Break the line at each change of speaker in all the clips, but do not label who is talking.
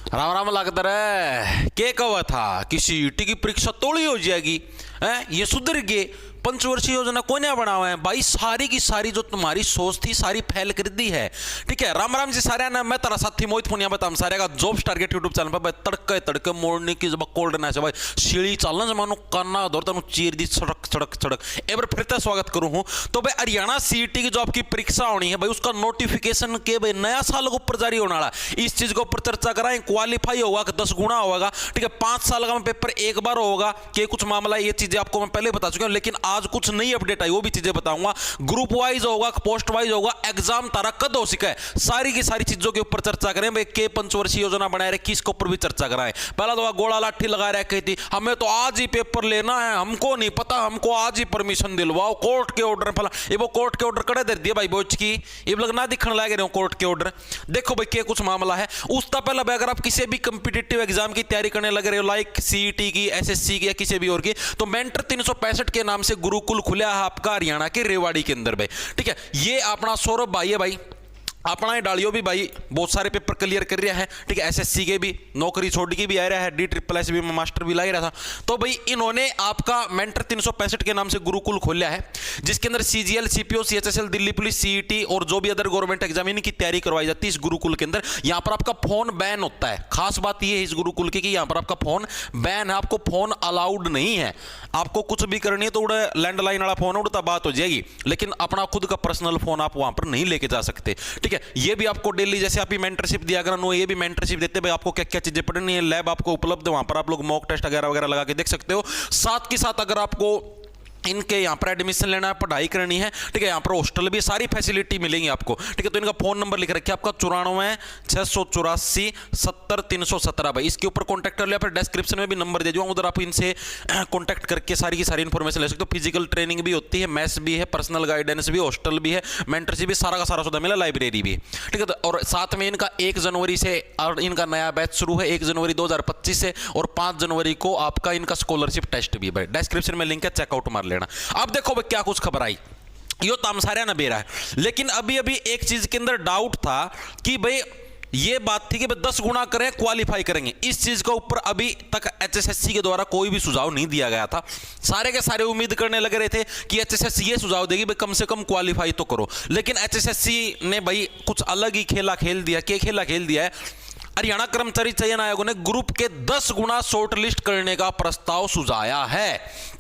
राम राम लगता रहे के कहा था कि सीईटी की परीक्षा तोड़ी हो जाएगी है, ये सुधर गए। पंचवर्षीय योजना कोने बनावा है भाई, सारी की सारी जो तुम्हारी सोच थी सारी फैल कर दी है। ठीक है, राम राम जी सारे ना, मैं तेरा साथी मोहित पुनिया बता सारे का जॉब टारगेट यूट्यूब चैनल पर भाई तड़के तड़के मोड़ने की जब कोल्ड ना भाई सीढ़ी चलना जब मानो काना दौर तनु चीर दी सड़क सड़क सड़क। एक बार फिर से स्वागत करूं हूं। तो भाई हरियाणा सीईटी की जो आपकी परीक्षा होनी है भाई, उसका नोटिफिकेशन के भाई नया साल के ऊपर जारी होने वाला, इस चीज के ऊपर चर्चा कराएं। क्वालिफाई होगा कि 10 गुना होगा। ठीक है, 5 साल का पेपर एक बार होगा कि कुछ मामला, ये चीजें आपको मैं पहले बता चुका हूं, लेकिन आज कुछ नई अपडेट आई वो भी चीजें बताऊंगा। ग्रुप वाइज होगा, पोस्ट वाइज होगा, एग्जाम तारा कद हो सके, सारी की सारी चीजों के ऊपर चर्चा करें भाई। के पंचवर्षीय योजना बनाए रहे किसके ऊपर भी चर्चा कराएं। पहला तो गोला लाठी लगा रखी थी, हमें तो आज ही पेपर लेना है, हमको नहीं पता, हमको आज ही परमिशन दिलवाओ, कोर्ट के ऑर्डर फला। ये वो कोर्ट के ऑर्डर कड़े दे दिए भाई बोच की, ये लोग ना दिखने लगे रहे कोर्ट के ऑर्डर। देखो भाई क्या कुछ मामला है। उसका पहला भाई अगर आप किसी भी कंपिटिटिव एग्जाम की तैयारी करने लग रहे हो, लाइक सीईटी की, एसएससी की या किसी भी और की, तो मेंटर 365 के नाम से गुरुकुल खुला है आपका हरियाणा के रेवाड़ी के अंदर भाई। ठीक है, ये अपना सौरभ भाई है भाई, अपना ही डालियो भी भाई बहुत सारे पेपर क्लियर कर रहा है। ठीक है, एसएससी के भी नौकरी छोड़ के भी आ रहा है, DSSS भी मास्टर भी ला ही रहा था। तो भाई इन्होंने आपका मेंटर 365 के नाम से गुरुकुल खोला है, जिसके अंदर CGL, CPO, CHSL, Delhi police, CET और जो भी अदर गवर्नमेंट एग्जाम इनकी तैयारी करवाई जाती है इस गुरुकुल के अंदर। यहाँ पर आपका फोन बैन होता है। खास बात यह है इस गुरुकुल की कि यहाँ पर आपका फोन बैन है, आपको फोन अलाउड नहीं है। आपको कुछ भी करनी है तो उड़े लैंडलाइन वाला फोन उड़ता बात हो जाएगी, लेकिन अपना खुद का पर्सनल फोन आप वहां पर नहीं लेके जा सकते। ठीक है, ये भी आपको डेली जैसे आप मेंटरशिप दिया करो, ये भी मेंटरशिप देते भाई, आपको क्या क्या चीजें पढ़नी है, लैब आपको उपलब्ध, वहां पर आप लोग मॉक टेस्ट वगैरह वगैरह लगा के देख सकते हो। साथ के साथ अगर आपको इनके यहाँ पर एडमिशन लेना है, पढ़ाई करनी है, ठीक है, यहाँ पर हॉस्टल भी सारी फैसिलिटी मिलेंगी आपको। ठीक है, तो इनका फोन नंबर लिख रखिए आपका 94 684 70 317 भाई, इसके ऊपर कॉन्टैक्ट कर लिया। फिर डिस्क्रिप्शन में भी नंबर दे दूंगा, उधर आप इनसे कॉन्टैक्ट करके सारी की सारी इन्फॉर्मेशन ले सकते हो। फिजिकल ट्रेनिंग भी होती है, मैथ्स भी है, पर्सनल गाइडेंस भी, हॉस्टल भी है, मेंटरशिप भी, सारा का सारा सुविधा मिला, लाइब्रेरी भी। ठीक है, और साथ में इनका 1 जनवरी से और इनका नया बैच शुरू है, 1 जनवरी 2025 से, और 5 जनवरी को आपका इनका स्कॉलरशिप टेस्ट भी भाई। डिस्क्रिप्शन में लिंक है, चेकआउट मार लेना। अब देखो भाई क्या कुछ खबर आई, यो तामसारिया ना बेरा है। लेकिन अभी अभी एक चीज के अंदर डाउट था कि भाई ये बात थी कि 10 गुना करें क्वालिफाई करेंगे, इस चीज के ऊपर अभी तक HSSC के द्वारा कोई भी सुझाव नहीं दिया गया था। सारे के सारे उम्मीद करने लग रहे थे कि HSSC ये सुझाव देगी भाई कम से कम क्वालिफाई तो करो, लेकिन HSSC ने भाई कुछ अलग ही खेला खेल दिया। क्या खेला खेल दिया है? हरियाणा कर्मचारी चयन आयोग ने ग्रुप के 10 गुना शॉर्ट लिस्ट करने का प्रस्ताव सुझाया है।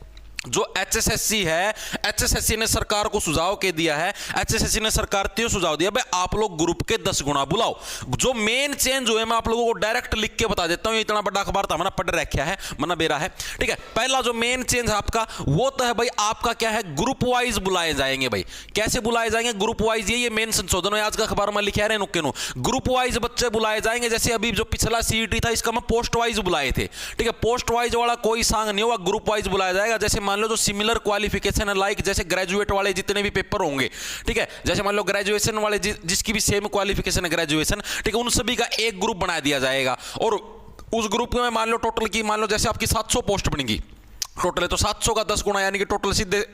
जो HSSC है, HSSC ने सरकार को सुझाव के दिया है, HSSC ने सरकार को सुझाव दिया भाई आप लोग ग्रुप के 10 गुना बुलाओ। जो मेन चेंज हुए मैं आप लोगों को डायरेक्ट लिख के बता देता हूं, इतना बड़ा अखबार था मैंने पढ़ रखा है, मना बेरा है। ठीक है, पहला जो मेन चेंज है आपका वो तो है भाई आपका क्या है, ग्रुप वाइज बुलाए जाएंगे भाई। कैसे बुलाए जाएंगे? ग्रुप वाइज, ये मेन संशोधन है आज का अखबार में लिखे रहे नुक्के नु, ग्रुप वाइज बच्चे बुलाए जाएंगे। जैसे अभी जो पिछला सीईटी था इसका मैं पोस्ट वाइज बुलाए थे। ठीक है, पोस्ट वाइज वाला कोई सांग नहीं होगा, ग्रुप वाइज बुलाया जाएगा। जैसे मान लो जो सिमिलर क्वालिफिकेशन है, लाइक जैसे ग्रेजुएट वाले जितने भी पेपर होंगे, ठीक है, जैसे मान लो ग्रेजुएशन वाले जिसकी भी सेम क्वालिफिकेशन है ग्रेजुएशन, ठीक है, उन सभी का एक ग्रुप बना दिया जाएगा। और उस ग्रुप में मान लो टोटल की, मान लो जैसे आपकी 700 पोस्ट बनेगी टोटल है, तो 700 का 10 गुना यानी कि टोटल सीधे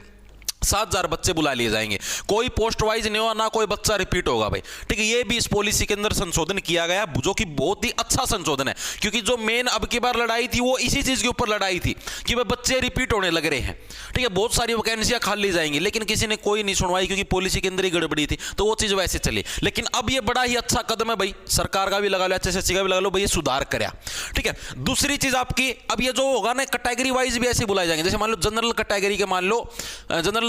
7000 बच्चे बुला लिए जाएंगे। कोई पोस्ट वाइज नहीं होगा, ना कोई बच्चा रिपीट होगा भाई। ठीक है, ये भी इस पॉलिसी के अंदर संशोधन किया गया, जो कि बहुत ही अच्छा संशोधन है, क्योंकि जो मेन अब की बार लड़ाई थी वो इसी चीज के ऊपर लड़ाई थी कि भाई बच्चे रिपीट होने लग रहे हैं। ठीक है, बहुत सारी वैकेंसियां खाली जाएंगी, लेकिन किसी ने कोई नहीं सुनवाई क्योंकि पॉलिसी के अंदर ही गड़बड़ी थी, तो वो चीज वैसे चली। लेकिन अब ये बड़ा ही अच्छा कदम है भाई, सरकार का भी लगा लो, HSSC का भी लगा लो भाई, ये सुधार कराया। ठीक है, दूसरी चीज आपकी अब ये जो होगा ना, कैटेगरी वाइज भी ऐसे बुलाए जाएंगे। जैसे मान लो जनरल कैटेगरी के मान लो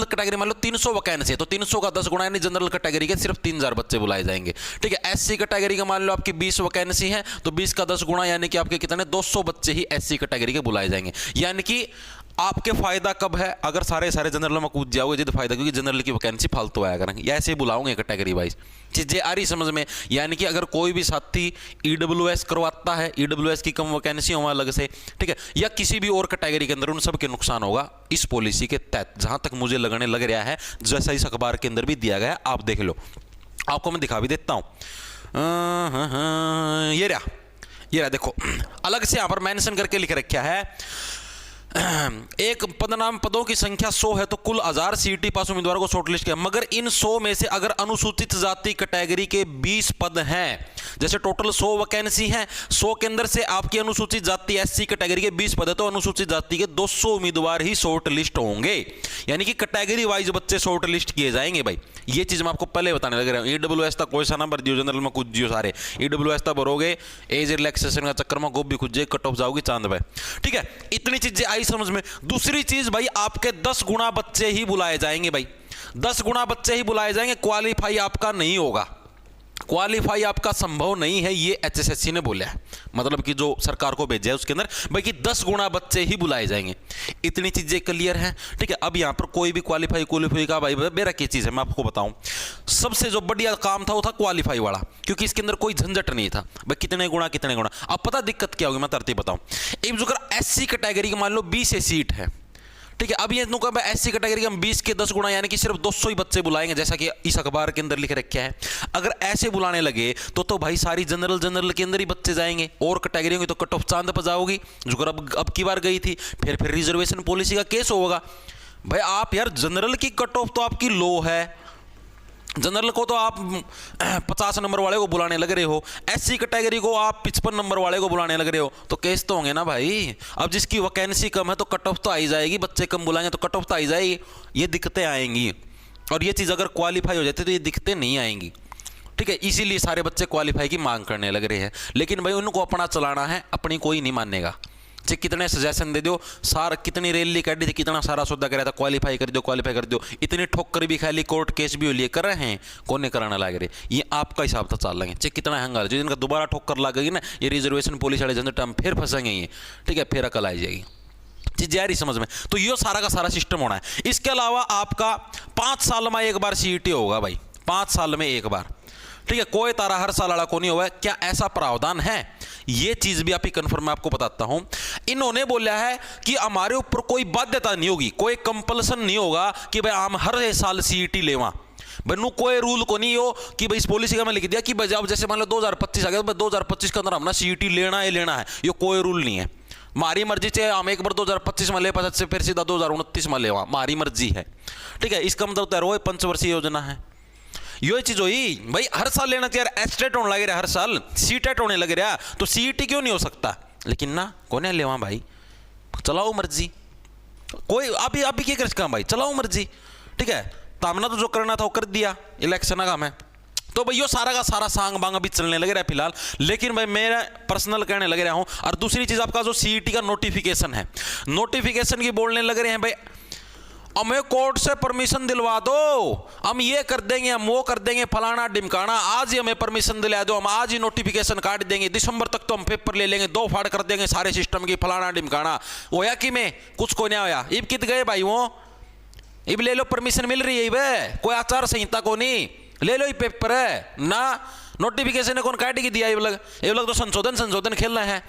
300 वैकेंसी है, तो 300 का 10 गुना यानी जनरल कैटेगरी के सिर्फ 3000 बच्चे बुलाए जाएंगे। ठीक है, SC कैटेगरी का मान लो आपकी 20 वैकेंसी है, तो 20 का 10 गुना यानी कि आपके कितने 200 बच्चे ही SC कैटेगरी के बुलाए जाएंगे। यानी कि आपके फायदा कब है? अगर सारे जनरल में कूद जाओगे जिद फायदा, क्योंकि जनरल की वैकेंसी फालतू आया करेंगे, या ऐसे बुलाओगे कैटेगरी वाइज। चीजें आ रही समझ में? यानी कि अगर कोई भी साथी EWS करवाता है, EWS की कम वैकेंसी हो अलग से, ठीक है, या किसी भी और कैटेगरी के अंदर, उन सब के नुकसान होगा इस पॉलिसी के तहत, जहां तक मुझे लगने लग रहा है, जैसा इस अखबार के अंदर भी दिया गया। आप देख लो, आपको मैं दिखा भी देता हूं। ये रहा देखो, अलग से यहां पर मेंशन करके लिख रखा है एक पदनाम पदों की संख्या 100 है तो कुल 1000 सीईटी पास उम्मीदवारों को शॉर्टलिस्ट किया, मगर इन 100 में से अगर अनुसूचित जाति कैटेगरी के 20 पद हैं जैसे टोटल 100 वैकेंसी है, 100 के अंदर से आपकी अनुसूचित जाति एससी कैटेगरी के 20 पद है, तो अनुसूचित जाति के 200 उम्मीदवार ही शॉर्ट लिस्ट होंगे, यानी कि कैटेगरी वाइज बच्चे शॉर्ट लिस्ट किए जाएंगे भाई। ये चीज मैं आपको पहले बताने लग रहा हूँ। ईडब्ल्यूएस तक कोई सा नंबर दियो, जनरल में कुछ दियो, सारे ईडब्ल्यूएस तक भरोगे, एज रिलैक्सेशन का चक्कर में गोभी खुद जे कट ऑफ जाओगी चांद पे। ठीक है, इतनी चीजें आई समझ में। दूसरी चीज भाई, आपके 10 गुना बच्चे ही बुलाए जाएंगे भाई, 10 गुना बच्चे ही बुलाए जाएंगे, क्वालिफाई आपका नहीं होगा, क्वालिफाई आपका संभव नहीं है, ये एचएसएससी ने बोला है, मतलब कि जो सरकार को भेजा है उसके अंदर भाई कि 10 गुना बच्चे ही बुलाए जाएंगे। इतनी चीजें क्लियर हैं। ठीक है, अब यहां पर कोई भी क्वालिफाई का भाई मेरा क्या चीज है मैं आपको बताऊं, सबसे जो बढ़िया काम था वो था क्वालिफाई वाला, क्योंकि इसके अंदर कोई झंझट नहीं था भाई कितने गुणा कितने गुणा। अब पता दिक्कत क्या होगी, मैं तरतीब बताऊं। एक जो एससी कैटेगरी की मान लो 20 सीट है, ठीक है, अब ये एससी कैटेगरी के हम 20 के 10 गुना यानी कि सिर्फ 200 ही बच्चे बुलाएंगे, जैसा कि इस अखबार के अंदर लिख रखा है। अगर ऐसे बुलाने लगे तो भाई सारी जनरल के अंदर ही बच्चे जाएंगे, और कैटेगरी होंगी तो कट ऑफ चांद पर जाओगी, जो अब की बार गई थी। फिर रिजर्वेशन पॉलिसी का केस होगा भाई। आप यार जनरल की कट ऑफ तो आपकी लो है, जनरल को तो आप 50 नंबर वाले को बुलाने लग रहे हो, एससी कैटेगरी को आप 55 नंबर वाले को बुलाने लग रहे हो, तो केस तो होंगे ना भाई। अब जिसकी वैकेंसी कम है तो कट ऑफ तो आई जाएगी, बच्चे कम बुलाएंगे तो कट ऑफ तो आई जाएगी, ये दिक्कतें आएंगी। और ये चीज़ अगर क्वालिफाई हो जाती तो ये दिक्कतें नहीं आएंगी। ठीक है, इसीलिए सारे बच्चे क्वालिफाई की मांग करने लग रहे हैं, लेकिन भाई उनको अपना चलाना है, अपनी कोई नहीं मानेगा। चाहे कितने सजेशन दे दो, सार कितनी रैली काटी थी, कितना सारा सौदा कराया था, क्वालिफाई कर दो क्वालिफाई कर दो, इतनी ठोकर भी खाली, कोर्ट केस भी लिए कर रहे हैं, कौन नहीं कराना लग रहे, ये आपका हिसाब था चाल लेंगे। चाहे कितना हंगार जो इनका दोबारा ठोकर लगेगी ना, ये रिजर्वेशन पुलिस वाले झंझट हम फिर फंसेंगे ये। ठीक है, फिर अकल आई जाएगी चीज यारी समझ में। तो ये सारा का सारा सिस्टम होना है। इसके अलावा आपका 5 साल में एक बार सीईटी होगा भाई, 5 साल में एक बार। ठीक है, कोई तारा हर साल वाला को नहीं हुआ है, क्या ऐसा प्रावधान है? ये चीज भी आप ही कंफर्म मैं आपको बताता हूं। इन्होंने बोला है कि हमारे ऊपर कोई बाध्यता नहीं होगी, कोई कंपल्सन नहीं होगा कि भाई हम हर साल सीईटी लेवा। बनू कोई रूल को नहीं हो कि भाई इस पॉलिसी का मैं लिख दिया कि भाई अब जैसे मान लो 2025 आ गया, 2025 के अंदर हमने सीईटी लेना है लेना है, ये कोई रूल नहीं है। मारी मर्जी से हम एक बार 2025 में ले पास से फिर सीधा 2029 में लेवा, मारी मर्जी है। ठीक है, इसका मतलब तो रोज पंचवर्षीय योजना है। ये चीज हुई भाई, हर साल लेना चाहिए। एस्टेट होने लगे रहा, हर साल सीटेट होने लगे रहा, तो सीईटी क्यों नहीं हो सकता? लेकिन ना कौन है लेवा भाई, चलाओ मर्जी, कोई अभी क्या कर सकता भाई, चलाओ मर्जी। ठीक है, तो हमने तो जो करना था वो कर दिया, इलेक्शन का मैं तो भाई यो सारा का सारा सांग बांग अभी चलने लगे रहा है फिलहाल। लेकिन भाई मेरा पर्सनल कहने लगे रहा हूं। और दूसरी चीज आपका जो सीईटी का नोटिफिकेशन है, नोटिफिकेशन की बोलने लग रहे हैं भाई हमें कोर्ट से परमिशन दिलवा दो, हम ये कर देंगे, हम वो कर देंगे, फलाना डिमकाना, आज ही हमें परमिशन दिला दो, हम आज ही नोटिफिकेशन काट देंगे, दिसंबर तक तो हम पेपर ले लेंगे, 2 फाड़ कर देंगे सारे सिस्टम की, फलाना डिमकाना। होया कि में कुछ को नहीं होया, इब कित गए भाई वो, इब ले लो परमिशन मिल रही है, इब कोई आचार संहिता को नहीं, ले लो ये पेपर है ना, नोटिफिकेशन कौन काट के दिया? ये लोग तो संशोधन खेलना है,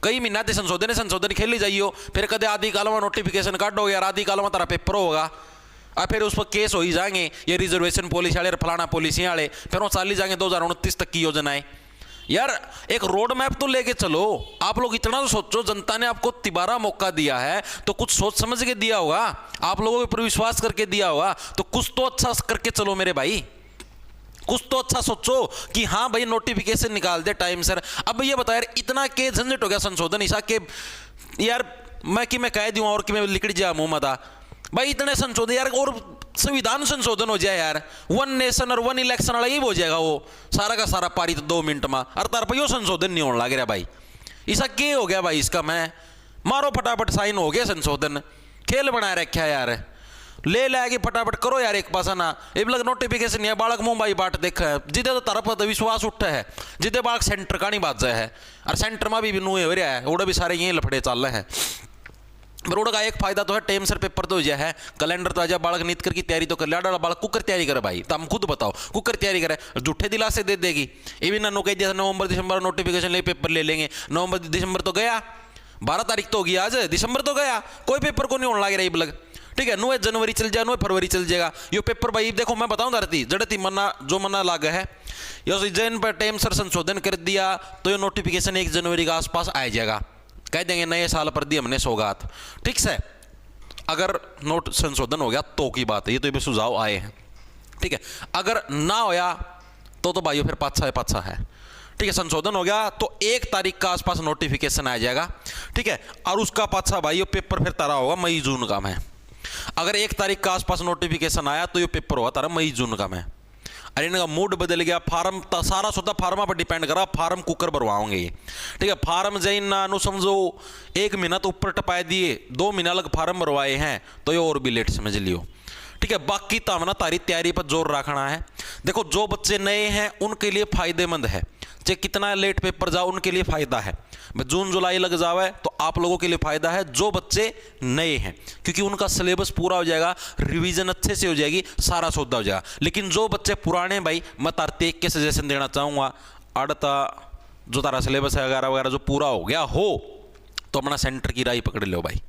कई महीना से संशोधन खेली जाइयो, फिर कदे आदि काल में नोटिफिकेशन काटोगे यार, आदि काल में तारा पेपर होगा, और फिर उस पर केस हो ही जाएंगे, ये रिजर्वेशन पॉलिसी वाले फलाना पॉलिसी वाले, फिर वो चाली जाएंगे 2029 तक की योजनाएं। यार एक रोड मैप तो लेके चलो, आप लोग इतना तो सोचो, जनता ने आपको तिबारा मौका दिया है तो कुछ सोच समझ के दिया होगा, आप लोगों के ऊपर विश्वास करके दिया होगा, तो कुछ तो अच्छा करके चलो मेरे भाई, कुछ तो अच्छा सोचो कि हाँ भाई नोटिफिकेशन निकाल दे टाइम सर। अब ये बता यार, इतना के झंझट हो गया संशोधन ऐसा के यार मैं कह दूं और कि मैं लिख जा मुंह मता भाई, इतने संशोधन यार, और संविधान संशोधन हो जाए यार, 1 नेशन और 1 इलेक्शन वाला ही हो जाएगा वो सारा का सारा पारित 2 मिनट में, और तार पर संशोधन नहीं होने लग रहा भाई। ऐसा क्या हो गया भाई इसका, मैं मारो फटाफट साइन हो गया संशोधन, खेल बना रखा है यार, ले लाएगी फटाफट करो यार एक पासा ना। ये लग नोटिफिकेशन नहीं है, बालक मुंबई बाट देखा है, जिदे तो तरफ तो विश्वास उठा है, जिदे बालक सेंटर का नहीं बात जाए है, और सेंटर में भी नुए हो रहा है, उड़ा भी सारे यही लफड़े चल रहे हैं। बरोड़ का एक फायदा तो है, टाइम सर पेपर तो जो है, कैलेंडर तो आजा, बालक नीत कर की तैयारी तो कर लिया, बालक कुकर तैयारी करे भाई, तो हम खुद बताओ कुकर तैयारी करे, झूठे दिलासे दे देगी। ये भी नन्नो कह दिया नवंबर दिसंबर नोटिफिकेशन ले पेपर ले लेंगे, नवंबर दिसंबर तो गया, 12 तारीख तो होगी आज, दिसंबर तो गया, कोई पेपर को नहीं होने लग रहा है। ठीक है, 9 जनवरी चल जाए, 9 फरवरी चल जाएगा ये पेपर भाई। देखो मैं बताऊं धरती जड़ती मना जो मना लागा है, ये जैन पर टाइम सर संशोधन कर दिया तो ये नोटिफिकेशन 1 जनवरी के आसपास आ जाएगा, कह देंगे नए साल पर दी हमने सौगात। ठीक है, अगर नोट संशोधन हो गया तो की बात है, ये तो भी सुझाव आए हैं। ठीक है, अगर ना होया तो भाइयों फिर पाछा है। ठीक है, संशोधन हो गया तो 1 तारीख का आसपास नोटिफिकेशन आ जाएगा। ठीक है, और उसका पाछा भाई ये पेपर फिर तारा होगा मई जून का में। अगर 1 तारीख का आसपास नोटिफिकेशन आया तो ये पेपर हुआ तारा मई जून का में। अरे इनका मूड बदल गया, फार्म सारा सोता फार्मा पर डिपेंड करा, फार्म कुकर भरवाओगे ये। ठीक है, फार्म जैन ना नु समझो 1 महीना तो ऊपर टपाए दिए, 2 महीना लग फार्म भरवाए हैं तो ये और भी लेट समझ लियो। ठीक है, बाकी तो हमने तारी तैयारी पर जोर रखना है। देखो जो बच्चे नए हैं उनके लिए फायदेमंद है, चाहे कितना लेट पेपर जाओ उनके लिए फायदा है। जून जुलाई लग जावे तो आप लोगों के लिए फायदा है जो बच्चे नए हैं, क्योंकि उनका सिलेबस पूरा हो जाएगा, रिवीजन अच्छे से हो जाएगी, सारा सौदा हो जाएगा। लेकिन जो बच्चे पुराने भाई मैं तारते एक के सजेशन देना चाहूँगा, अड़ता जो तारा सिलेबस है वगैरह वगैरह जो पूरा हो गया हो तो अपना सेंटर की राय पकड़ लो भाई।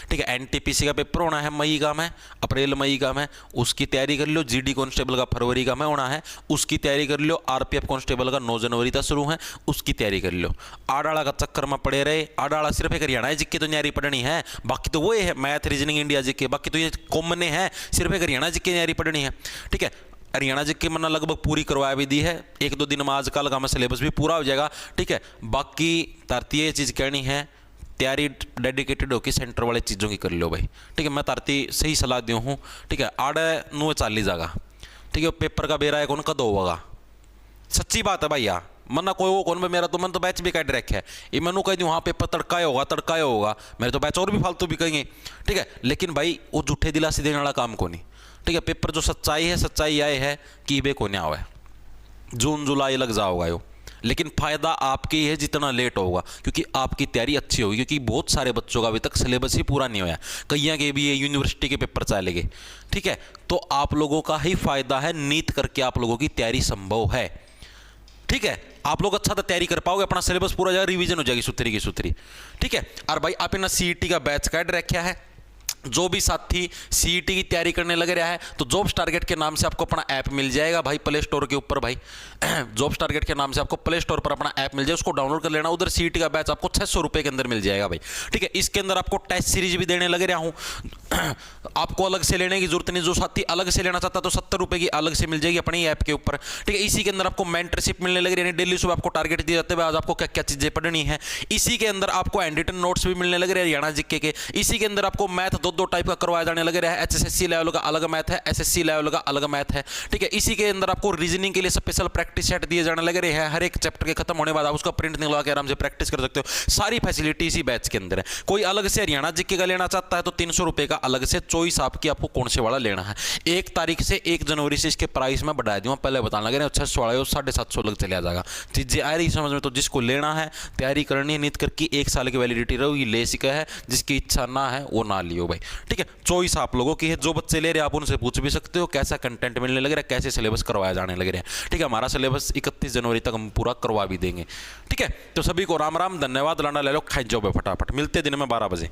ठीक है, एनटीपीसी का पेपर होना है मई का में, अप्रैल मई का में, उसकी तैयारी कर लो। जीडी कांस्टेबल का फरवरी का में होना है, उसकी तैयारी कर लो। आरपीएफ कांस्टेबल का 9 जनवरी तक शुरू है, उसकी तैयारी कर लो। आडाड़ा का चक्कर में पड़े रहे, आडाड़ा सिर्फ एक हरियाणा जिक्के तो न्यारी पढ़नी है, बाकी तो वो है मैथ रीजनिंग इंडिया जिक्के, बाकी तो ये कॉमन है, सिर्फ एक हरियाणा जिक्के न्यारी पढ़नी है। ठीक है, हरियाणा जिक्के मैंने लगभग पूरी करवा भी दी है, 1-2 दिन में आजकल का सिलेबस भी पूरा हो जाएगा। ठीक है, बाकी तारती ये चीज़ कहनी है, तैयारी डेडिकेटेड होकर सेंटर वाले चीज़ों की कर लो भाई। ठीक है, मैं तारती सही सलाह दी हूँ। ठीक है, आड़े 9:40 जाएगा। ठीक है, पेपर का बेरा है कौन कद होगा, सच्ची बात है भैया। मना कोई वो कौन मेरा तो मन तो बैच भी काट रखे है, ये मनु कह दूँ हाँ पेपर तड़काया होगा, मेरे तो बैच और भी फालतू भी कहेंगे। ठीक है, लेकिन भाई वो झूठे दिलासी देने वाला काम को नहीं। ठीक है, पेपर जो सच्चाई है, सच्चाई आए है कि बे को नहीं आवा है, जून जुलाई लग जाओगा यो, लेकिन फायदा आपके ही है जितना लेट होगा, क्योंकि आपकी तैयारी अच्छी होगी। क्योंकि बहुत सारे बच्चों का अभी तक सिलेबस ही पूरा नहीं हुआ, कईयां के भी ये यूनिवर्सिटी के पेपर चलेंगे। ठीक है, तो आप लोगों का ही फायदा है, नीट करके आप लोगों की तैयारी संभव है। ठीक है, आप लोग अच्छा तो तैयारी कर पाओगे, अपना सिलेबस पूरा जाएगा, रिवीजन हो जाएगी सुथरी की सुथरी। ठीक है, और भाई आप ना सीईटी का बैच काट रखा है, जो भी साथी सीईटी की तैयारी करने लग रहा है तो जॉब्स टारगेट के नाम से आपको अपना ऐप मिल जाएगा भाई प्ले स्टोर के ऊपर। भाई जॉब्स टारगेट के नाम से आपको प्ले स्टोर पर अपना ऐप मिल जाए, उसको डाउनलोड कर लेना। उधर सीईटी का बैच आपको 600 रुपये के अंदर मिल जाएगा भाई। ठीक है, इसके अंदर आपको टेस्ट सीरीज भी देने लग रहा हूँ, आपको अलग से लेने की जरूरत नहीं। जो साथी अलग से लेना चाहता तो 70 रुपये की अलग से मिल जाएगी अपनी ऐप के ऊपर। ठीक है, इसी के अंदर आपको मेंटरशिप मिलने लग रही है, डेली सुबह आपको टारगेट दिए जाते हैं, आज आपको क्या क्या चीजें पढ़नी है। इसी के अंदर आपको हैंड रिटन नोट्स भी मिलने लग रहे हैं हरियाणा जिक्के के। इसी के अंदर आपको मैथ 2-2 टाइप का करवाया जाने लग रहा है, एचएसएससी लेवल का अलग मैथ है, एसएससी लेवल का अलग मैथ है। ठीक है, इसी के अंदर आपको रीजनिंग के लिए स्पेशल प्रैक्टिस सेट दिए जाने लग रहे हैं, हर एक चैप्टर के खत्म होने बाद आप उसका प्रिंट निकलवा के आराम से प्रैक्टिस कर सकते हो। सारी फैसिलिटी इसी बैच के अंदर है। कोई अलग से हरियाणा जिक्के का लेना चाहता है तो 300 रुपये का अलग से चॉइस आपकी, आपको कौन से वाला लेना है। 1 तारीख से 1 जनवरी से इसके प्राइस में बढ़ा दूंगा, पहले बताने लगे 600 वाला 750 लग चला जाएगा। चीजें आ रही समझ में, तो जिसको लेना है तैयारी करनी है, नीट करके 1 साल की वैलिडिटी रहेगी, ले सका है। जिसकी इच्छा ना है वो ना लियो भाई। ठीक है, चॉइस आप लोगों की है, जो बच्चे ले रहे हैं आप उनसे पूछ भी सकते हो कैसा कंटेंट मिलने लग रहा है, कैसे सिलेबस करवाया जाने लग रहा है। ठीक है, हमारा सिलेबस 31 जनवरी तक हम पूरा करवा भी देंगे। ठीक है, तो सभी को राम राम, धन्यवाद। लाना ले लो, खाई जाओ फटाफट, मिलते दिन में 12 बजे।